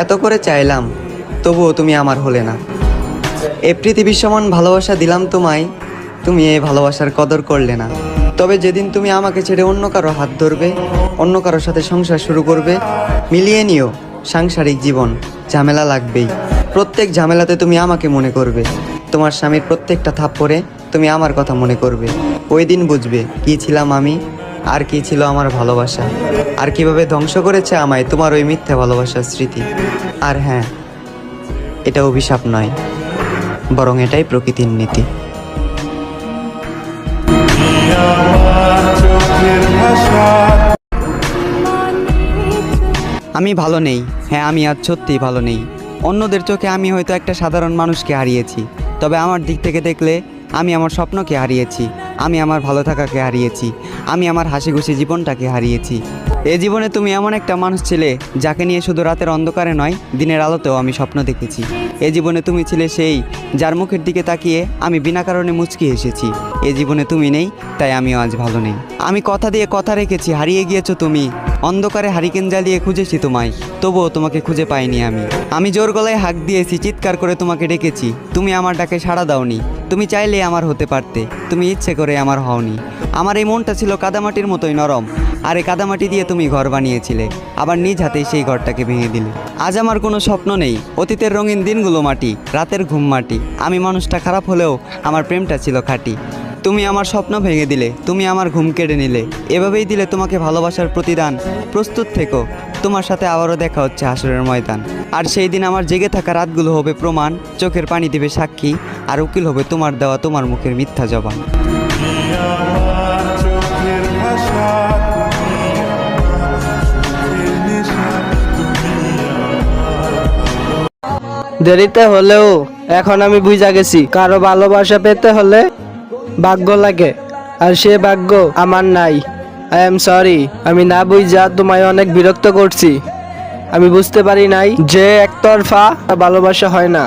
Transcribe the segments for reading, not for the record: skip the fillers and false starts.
এত করে চাইলাম, তবুও তুমি আমার হলে না। এ পৃথিবীর সমান ভালোবাসা দিলাম তোমায়, তুমি এই ভালোবাসার কদর করলে না। তবে যেদিন তুমি আমাকে ছেড়ে অন্য কারো হাত ধরবে, অন্য কারোর সাথে সংসার শুরু করবে, মিলিয়ে নিও সাংসারিক জীবন, ঝামেলা লাগবেই। প্রত্যেক ঝামেলাতে তুমি আমাকে মনে করবে, তোমার স্বামীর প্রত্যেকটা থাপ্পড়ে তুমি আমার কথা মনে করবে। ওই দিন বুঝবে কী ছিলাম আমি, আর কী ছিল আমার ভালোবাসা, আর কিভাবে ধ্বংস করেছে আমায় তোমার ওই মিথ্যা ভালোবাসার স্মৃতি। আর হ্যাঁ, এটা অভিশাপ নয়, বরং এটাই প্রকৃতির নীতি। আমি ভালো নেই, হ্যাঁ আমি আজ সত্যিই ভালো নেই। অন্যদের চোখে আমি হয়তো একটা সাধারণ মানুষকে হারিয়েছি, তবে আমার দিক থেকে দেখলে আমি আমার স্বপ্নকে হারিয়েছি, আমি আমার ভালো থাকাকে হারিয়েছি, আমি আমার হাসি খুশি জীবনটাকে হারিয়েছি। এ জীবনে তুমি এমন একটা মানুষ ছিলে যাকে নিয়ে শুধু রাতের অন্ধকারে নয়, দিনের আলোতেও আমি স্বপ্ন দেখেছি। এ জীবনে তুমি ছিলে সেই যার মুখের দিকে তাকিয়ে আমি বিনা কারণে মুচকি এসেছি। এ জীবনে তুমি নেই, তাই আমিও আজ ভালো নেই। আমি কথা দিয়ে কথা রেখেছি, হারিয়ে গিয়েছো তুমি। অন্ধকারে হারিকেন জ্বালিয়ে খুঁজেছি তোমায়, তবুও তোমাকে খুঁজে পাইনি আমি। আমি জোর গলায় হাঁক দিয়েছি, চিৎকার করে তোমাকে ডেকেছি, তুমি আমার ডাকে সাড়া দাওনি। তুমি চাইলে আমার হতে পারতে, তুমি ইচ্ছে করে আমার হওনি। আমার এই মনটা ছিল কাদামাটির মতোই নরম, আর এই কাদামাটি দিয়ে তুমি ঘর বানিয়েছিলে, আবার নিজ হাতেই সেই ঘরটাকে ভেঙে দিলে। আজ আমার কোনো স্বপ্ন নেই, অতীতের রঙিন দিনগুলো মাটি, রাতের ঘুম মাটি। আমি মানুষটা খারাপ হলেও আমার প্রেমটা ছিল খাঁটি। তুমি আমার স্বপ্ন ভেঙে দিলে, তুমি আমার ঘুম কেড়ে নিলে, এভাবেই দিলে তোমাকে ভালোবাসার প্রতিদান। প্রস্তুত থেকো, তোমার সাথে আবারও দেখা হচ্ছে হাসরের ময়দান। আর সেই দিন আমার জেগে থাকা রাতগুলো হবে প্রমাণ, চোখের পানি দিবে সাক্ষী, আর উকিল হবে তোমার দেওয়া তোমার মুখের মিথ্যা জবান। দেরিতে হলেও এখন আমি বুঝা গেছি, কারো ভালোবাসা পেতে হলে ভাগ্য লাগে, আর সে ভাগ্য আমার নাই। আই এম সরি, আমি না বুঝা তোমায় অনেক বিরক্ত করছি। আমি বুঝতে পারি নাই যে একতরফা ভালোবাসা হয় না।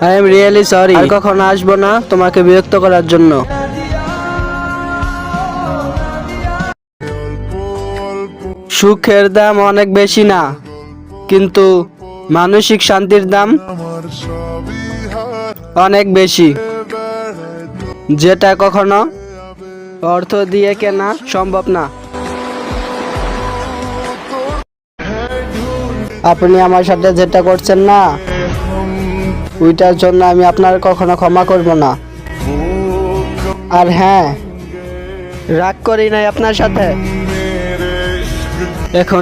আই এম রিয়েলি সরি, আর কখনো আসবো না তোমাকে বিরক্ত করার জন্য। সুখের দাম অনেক বেশি না, কিন্তু মানসিক শান্তির দাম অনেক বেশি, যেটা কখনো অর্থ দিয়ে কেনা সম্ভব না। আপনি আমার সাথে যেটা করছেন না, ওইটার জন্য আমি আপনার কখনো ক্ষমা করব না। আর হ্যাঁ, রাগ করি নাই আপনার সাথে। এখন